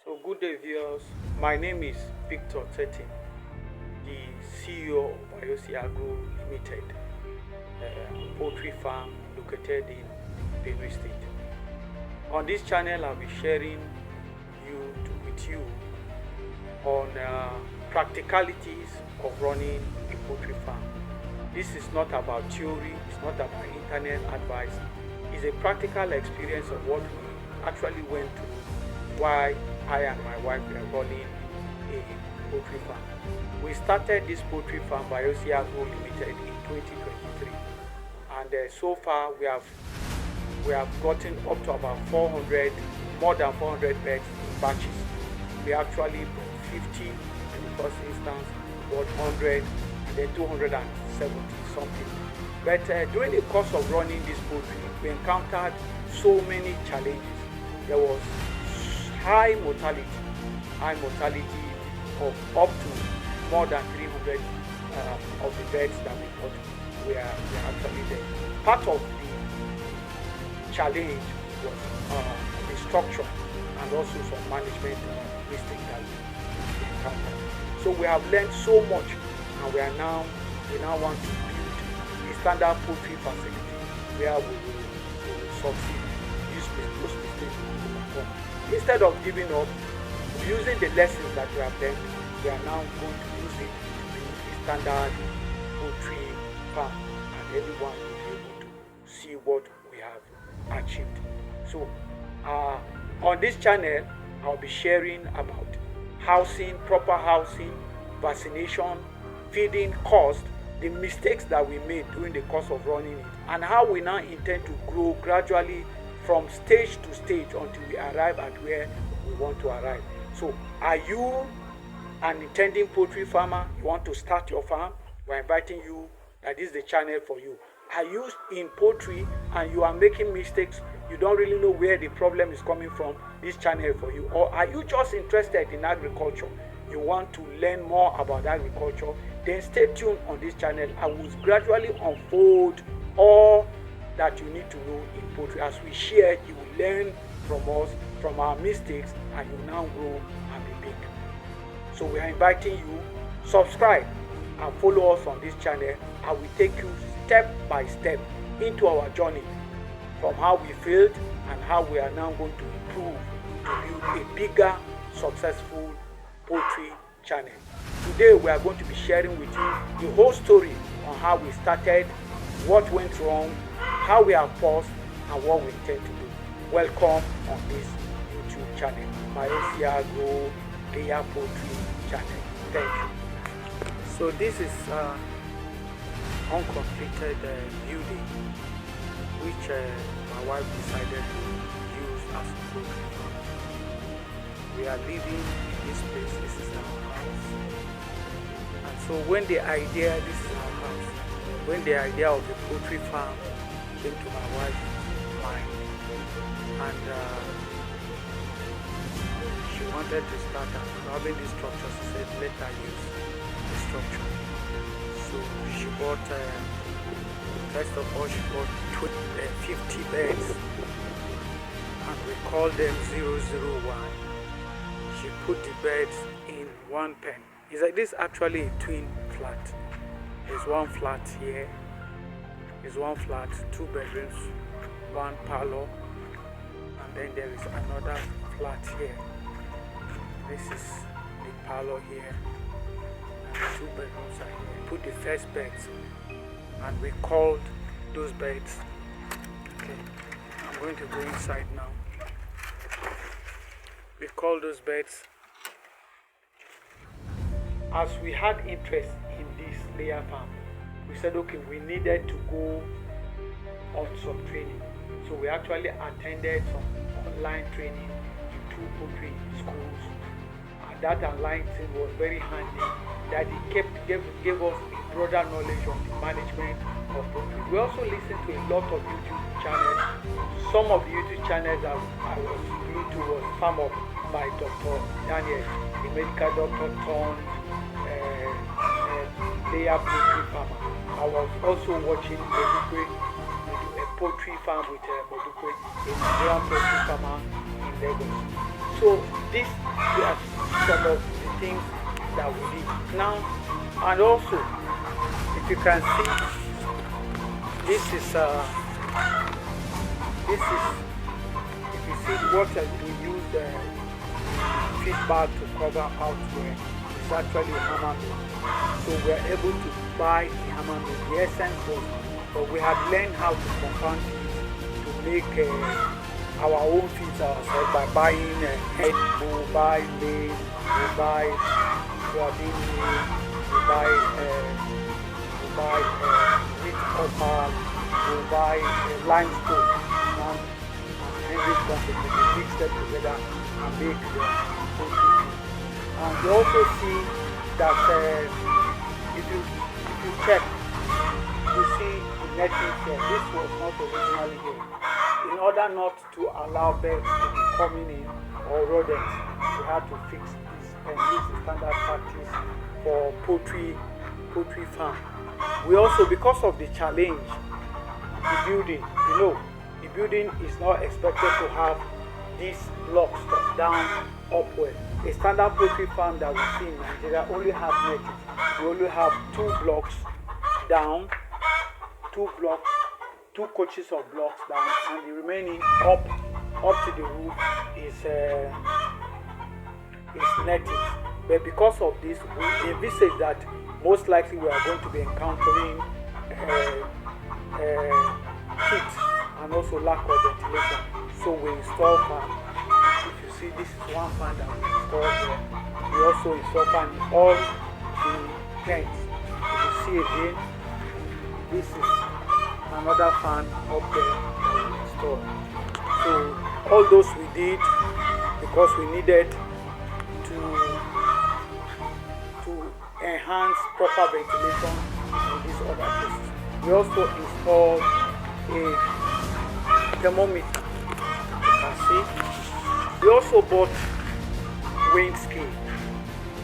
So good day viewers, my name is Victor Tetin, the CEO of Vayosii Agro Limited, a poultry farm located in Benue State. On this channel I'll be sharing with you on practicalities of running a poultry farm. This is not about theory, it's not about internet advice, it's a practical experience of what we actually went through why I and my wife were running a poultry farm. We started this poultry farm by Vayosii Agro Limited in 2023, and so far we have gotten up to about 400, more than 400 beds in batches. We actually brought 50 in the first instance, brought 100, and then 270 something. But during the course of running this poultry, we encountered so many challenges. There was high mortality of up to more than 300 of the beds that we got were actually there. Part of the challenge was the structure and also some management mistakes that we encountered. So we have learned so much, and we now want to build a standard poultry facility where we will succeed. Those mistakes we will overcome. Instead of giving up, using the lessons that we have learned, we are now going to use it to build a standard poultry farm, and everyone will be able to see what we have achieved. So on this channel, I'll be sharing about housing, proper housing, vaccination, feeding cost, the mistakes that we made during the course of running it, and how we now intend to grow gradually from stage to stage until we arrive at where we want to arrive. So are you an intending poultry farmer? You want to start your farm? We're inviting you, that is the channel for you. Are you in poultry and you are making mistakes? You don't really know where the problem is coming from? This channel for you. Or are you just interested in agriculture? You want to learn more about agriculture? Then stay tuned on this channel. I will gradually unfold all that you need to know in poultry. As we share, you will learn from us, from our mistakes, and you now grow and be big. So we are inviting you, subscribe and follow us on this channel. I will take you step by step into our journey from how we failed and how we are now going to improve to build a bigger, successful poultry channel. Today we are going to be sharing with you the whole story on how we started, what went wrong, how we have paused, and what we intend to do. Welcome on this YouTube channel, Vayosii Agro Layer Poultry channel. Thank you. So this is uncompleted building which my wife decided to use as a poultry farm. We are living in this place. This is our house. And so when the idea of the poultry farm came to my wife's mind, and she wanted to start having this structure. She said, let her use the structure. So she bought, first of all, she bought 50 beds, and we called them 001. She put the beds in one pen. It's like this, actually a twin flat. There's one flat here. There's one flat, 2 bedrooms, 1 parlor, and then there is another flat here. This is the parlor here, and the 2 bedrooms are here. Put the first beds, and we called those beds. Okay, I'm going to go inside now. We called those beds. As we had interest in this layer farm, we said, okay, we needed to go on some training. So we actually attended some online training in 2 poultry schools. And that online thing was very handy, that it gave us a broader knowledge of the management of poultry. We also listened to a lot of YouTube channels. Some of the YouTube channels that I was glued to was Farm Up by Dr. Daniel, the medical doctor turned layer poultry farmer. I was also watching a poultry farm with Modukwe, a Nigerian poultry farmer in Lagos. So these are some of the things that we did now. And also, if you can see, this is if you see what we use feed bag to cover out where it's actually a hammer mill. So we are able to buy the hammer mill. The essence was, but we have learned how to compound feed to make our own feeds ourselves by buying egg, we buy maize, we buy soybean meal, we buy wheat offal, we buy limestone, and this quantity, we mix them together and make the poultry feed. And you also see that if you check, you see the netting here. This was not originally here. In order not to allow birds to be coming in or rodents, we had to fix this, and this is standard practice for poultry farm. We also, because of the challenge, the building, the building is not expected to have these blocks down upward. A standard poultry farm that we see in Nigeria only have netting. We only have 2 blocks down, 2 coaches of blocks down, and the remaining up to the roof is netting. But because of this, we envisage that most likely we are going to be encountering heat and also lack of ventilation. So we install fan. If you see, this is one fan that we installed there. We also install fan in all the tents. If you see again, this is another fan up there that we installed. So all those we did because we needed to enhance proper ventilation in these other places. We also installed a thermometer. You can see. We also bought weighing scale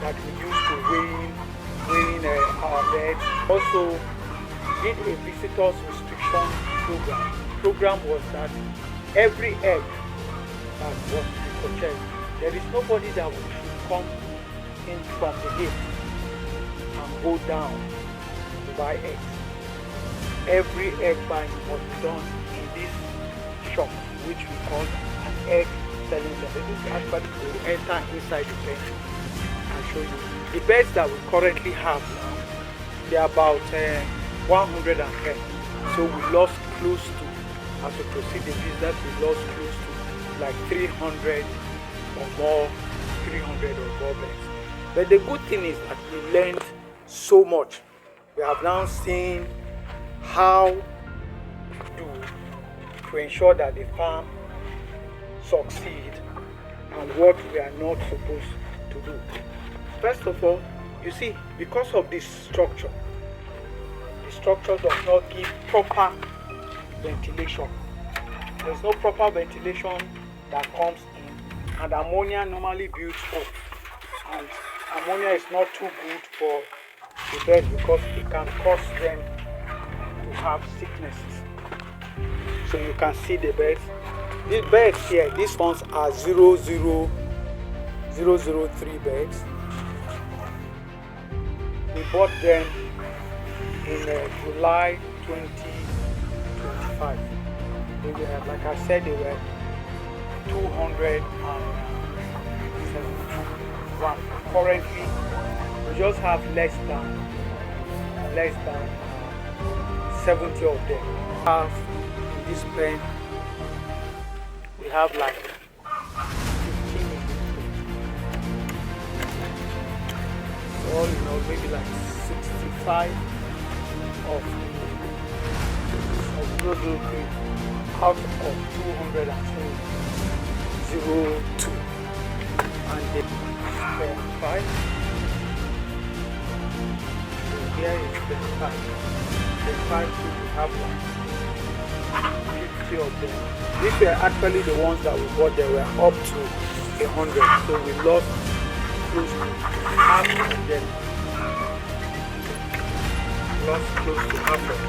that we use to weighing our beds. Also did a visitors restriction program. Program was that every egg that was to be purchased, there is nobody that should come in from the gate and go down to buy eggs. Every egg buying must be done in this shop, which we call an egg selling center. This is actually to enter inside the pen and show you. The beds that we currently have now, they are about 110. So we lost close to, as we proceed the business, we lost close to like 300 or more beds. But the good thing is that we learned so much. We have now seen how to ensure that the farm succeed and what we are not supposed to do. First of all, you see, because of this structure, the structure does not give proper ventilation. There's no proper ventilation that comes in, and ammonia normally builds up. And ammonia is not too good for the birds because it can cause them to have sicknesses. So you can see the birds. These birds here, these ones are 003 birds. We bought them in July 2025. They were, like I said, they were 271. Currently, we just have less than 70 of them. In this pen, we have like 15 all in all, maybe like 65 of 003 out of 202, and the 5. So here is the 5. The 5 we have like 50 of them. These were actually the ones that we bought. They were up to 100, so we lost close to half of them. Lost close to half of them.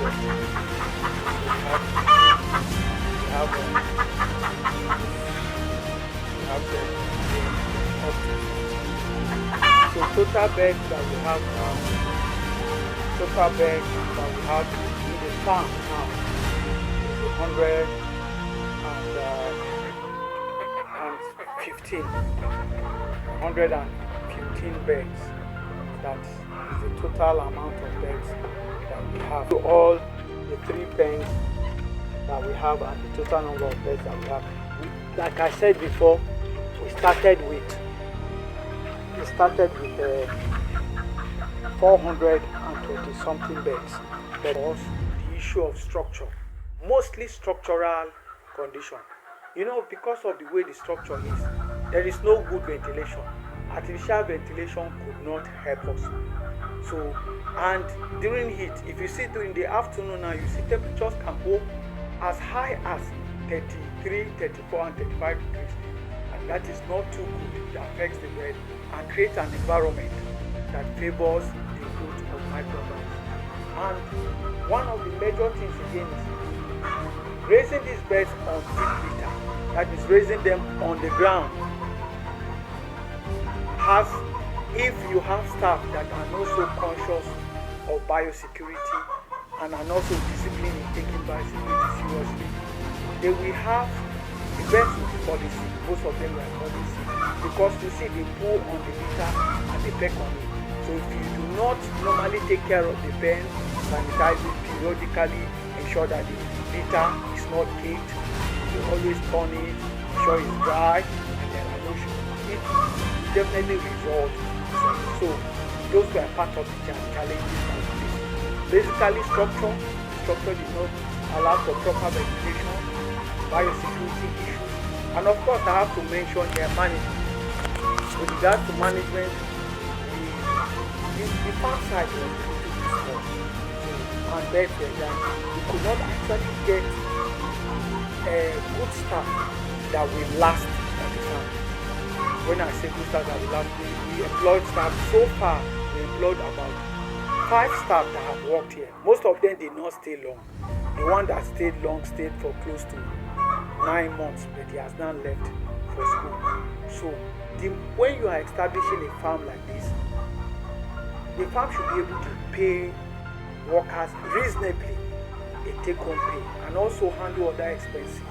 We have them. total beds that we have now, total beds that we have in the farm now is 115 beds. That is the total amount of beds that we have. To all the 3 pens that we have and the total number of beds that we have. Like I said before, we started with 420 something beds. But also the issue of structure, mostly structural condition. Because of the way the structure is, there is no good ventilation. Artificial ventilation could not help us. So, and during heat, if you see during the afternoon now, you see temperatures can go as high as 33, 34 and 35 degrees. And that is not too good. It affects the bed and creates an environment that favors the growth of microbes. And one of the major things again is raising these beds on deep litter, that is raising them on the ground. If you have staff that are not so conscious of biosecurity and are not so disciplined in taking biosecurity seriously, they will have the best with policy. Most of them were policy, because you see they pull on the litter and they peck on it. So if you do not normally take care of the pen, sanitize it periodically, ensure that the litter is not caked, you always turn it, ensure it's dry, and there are no issues. It definitely results. So those were part of the challenges that we face. Basically, structure did not allow for proper ventilation, biosecurity issues, and of course I have to mention their management. With regard to management, the farm side was pretty small, and beds were that we could not actually get good staff that will last on the farm. When I say good staff that will last, we employed staff. So far, we employed about 5 staff that have worked here. Most of them did not stay long. The one that stayed long stayed for close to 9 months, but he has now left for school. So when you are establishing a farm like this, the farm should be able to pay workers reasonably a take-home pay and also handle other expenses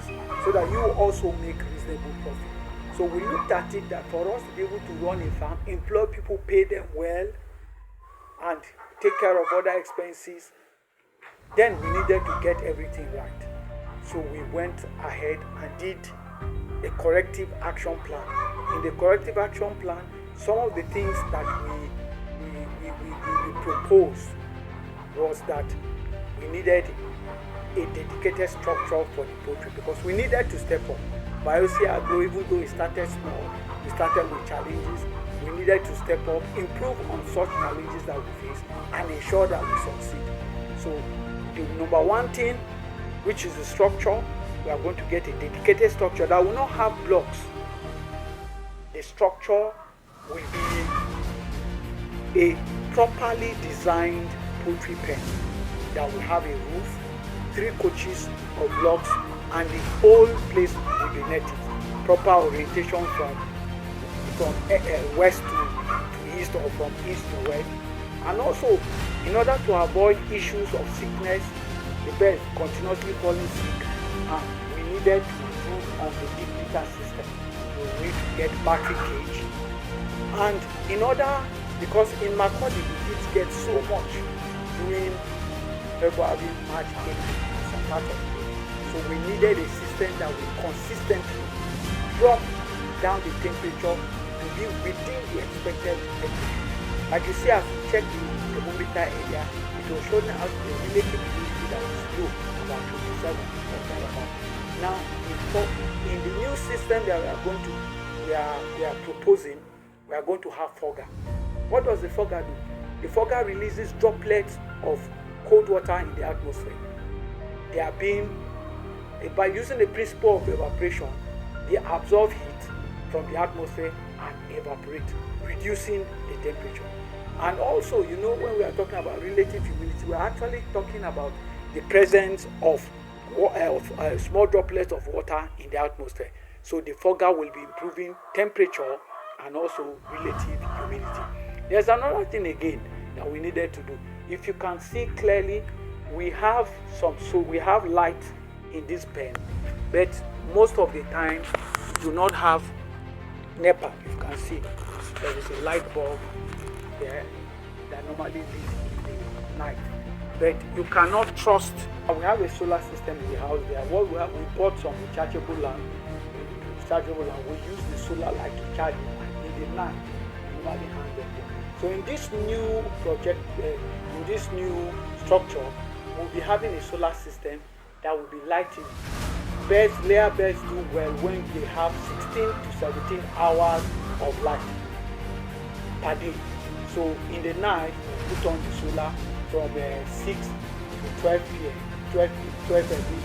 so that you also make reasonable profit. So we looked at it that for us to be able to run a farm, employ people, pay them well, and take care of other expenses, then we needed to get everything right. So we went ahead and did a corrective action plan. In the corrective action plan, some of the things that we proposed was that we needed a dedicated structure for the poultry, because we needed to step up. Vayosii Agro, even though it started small, we started with challenges. We needed to step up, improve on such challenges that we face, and ensure that we succeed. So the number one thing, which is the structure, we are going to get a dedicated structure that will not have blocks. The structure will be a properly designed poultry pen that will have a roof, 3 coaches of blocks, and the whole place will be netted. Proper orientation from west to east or from east to west. And also, in order to avoid issues of sickness, the birds continuously falling sick, and we needed to improve on the deep litter system. We need to get battery cage. And in order, because in Makurdi we did get so much during February, March, April, some part of it. So we needed a system that will consistently drop down the temperature to be within the expected temperature. Like you see, as we check the thermometer area, it was showing us the relative humidity that was low, about 27 or thereabout. Now, in the new system that we are proposing, we are going to have fogger. What does the fogger do? The fogger releases droplets of cold water in the atmosphere. They are being, by using the principle of evaporation, they absorb heat from the atmosphere and evaporate, reducing the temperature. And also, when we are talking about relative humidity, we are actually talking about the presence of small droplets of water in the atmosphere. So the fogger will be improving temperature and also relative humidity. There's another thing again that we needed to do. If you can see clearly, we have light in this pen, but most of the time we do not have NEPA. You can see there is a light bulb there that normally leads in the night, but you cannot trust. We have a solar system in the house there. We bought some rechargeable lamp. We use the solar light to charge it, and in the night we normally hang them there. So in this new project, in this new structure, we'll be having a solar system that will be lighting. Layer beds do well when they have 16 to 17 hours of light per day. So in the night, we put on the solar from 6 to 12 p.m. 12 every,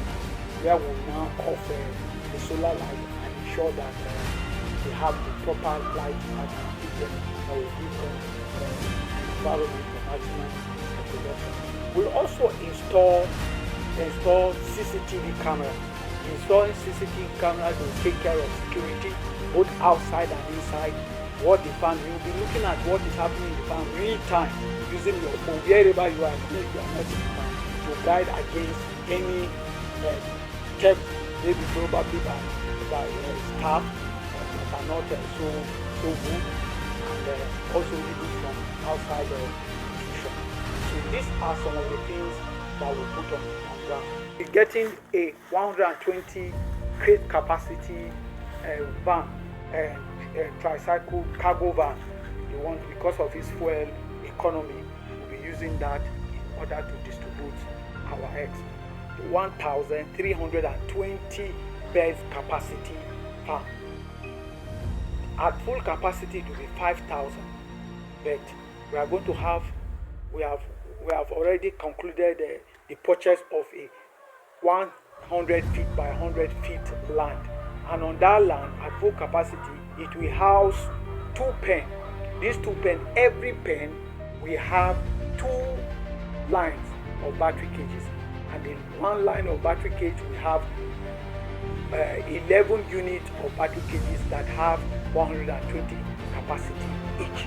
where we now off the solar light and ensure that they have the proper light and keep them, that will give them environment for maximum production. We'll also install CCTV cameras. Installing CCTV cameras will take care of security, both outside and inside. What the farm, you'll be looking at what is happening in the farm real time, using your phone wherever you are, if you are not in the farm, to guide against any check, maybe probably by staff that are not so good, and also even from outside the institution. So these are some of the things that we put on ground. We're getting a 120 crate capacity van, tricycle cargo van. The one, because of its fuel economy, we'll be using that in order to distribute our eggs. 1,320 beds capacity farm. At full capacity it will be 5,000, but we have already concluded the purchase of a 100 feet by 100 feet land, and on that land at full capacity it will house 2 pens. These 2 pens, every pen will have 2 lines of battery cages, and in one line of battery cage we have 11 units of battery cages that have 120 capacity each.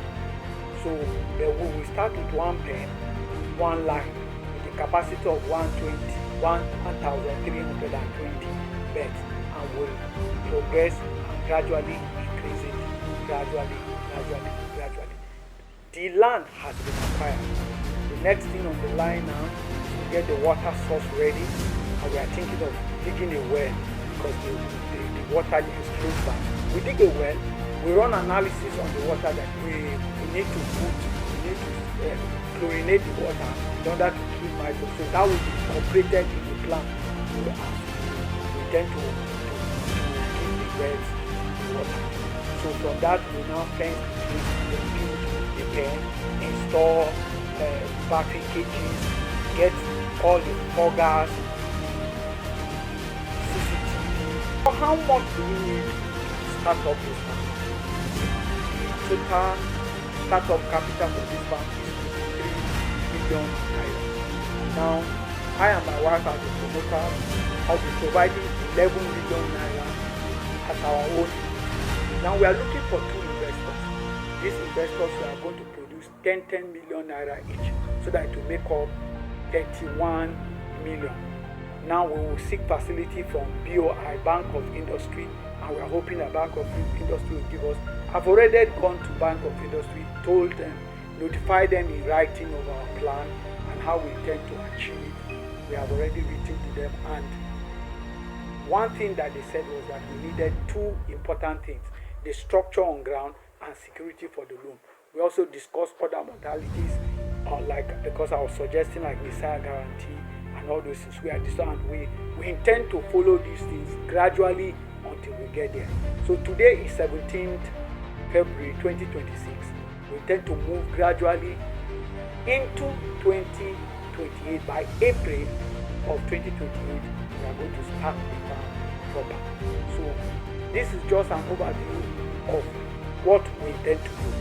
So we will start with 1 pen, 1 line, with a capacity of 1,320 beds, and will progress and gradually increase it, gradually. The land has been acquired. The next thing on the line now is to get the water source ready, and we are thinking of digging a well because the water is close by. We dig a well, we run analysis on the water that we need to chlorinate the water in order to keep microbes. So that will be incorporated in the plant. We tend to give the beds the water. So from that we now fence the build the pen, install battery cages, get all the foggers, CCTV. How much do we need to start up this farm? The total startup capital for this farm is 3 million naira. Now, I and my wife as a promoter, I'll be providing 11 million naira as our own. Now we are looking for 2 investors. These investors are going to produce 10 million naira each, so that it will make up 31 million. Now we will seek facility from BOI, Bank of Industry, and we are hoping that Bank of Industry will give us. I've already gone to Bank of Industry, told them, notified them in writing of our plan and how we intend to achieve it. We have already written to them, and one thing that they said was that we needed 2 important things: the structure on ground and security for the loan. We also discussed other modalities, because I was suggesting like Messiah guarantee and all those things. We intend to follow these things gradually until we get there. So today is 17th February 2026. We intend to move gradually into 2028. By April of 2028, we are going to start the farm proper. So this is just an overview of what we intend to do.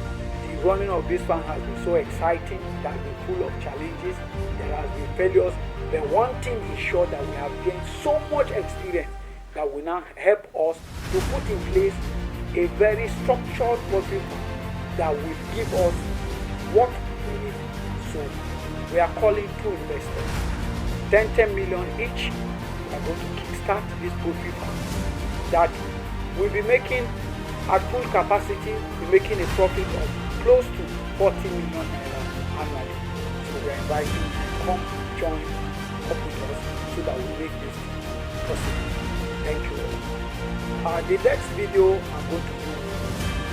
The running of this farm has been so exciting, it has been full of challenges, there has been failures, but one thing is sure, that we have gained so much experience that will now help us to put in place a very structured poultry farm that will give us what we need. So we are calling two investors, 10 million each. We are going to kickstart this poultry farm that will be making, at full capacity, be making a profit of close to 40 million naira annually. So we are inviting you to come join up with us so that we make this possible. Thank you all. The next video I'm going to do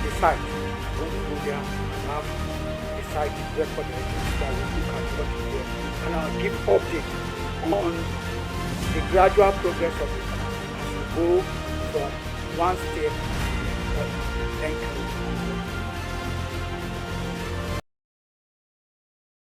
the site. I'm going to go there and have the site recorded so that we look at what is there. And I'll give update on the gradual progress of the farm as we go from one step to the other. Thank you.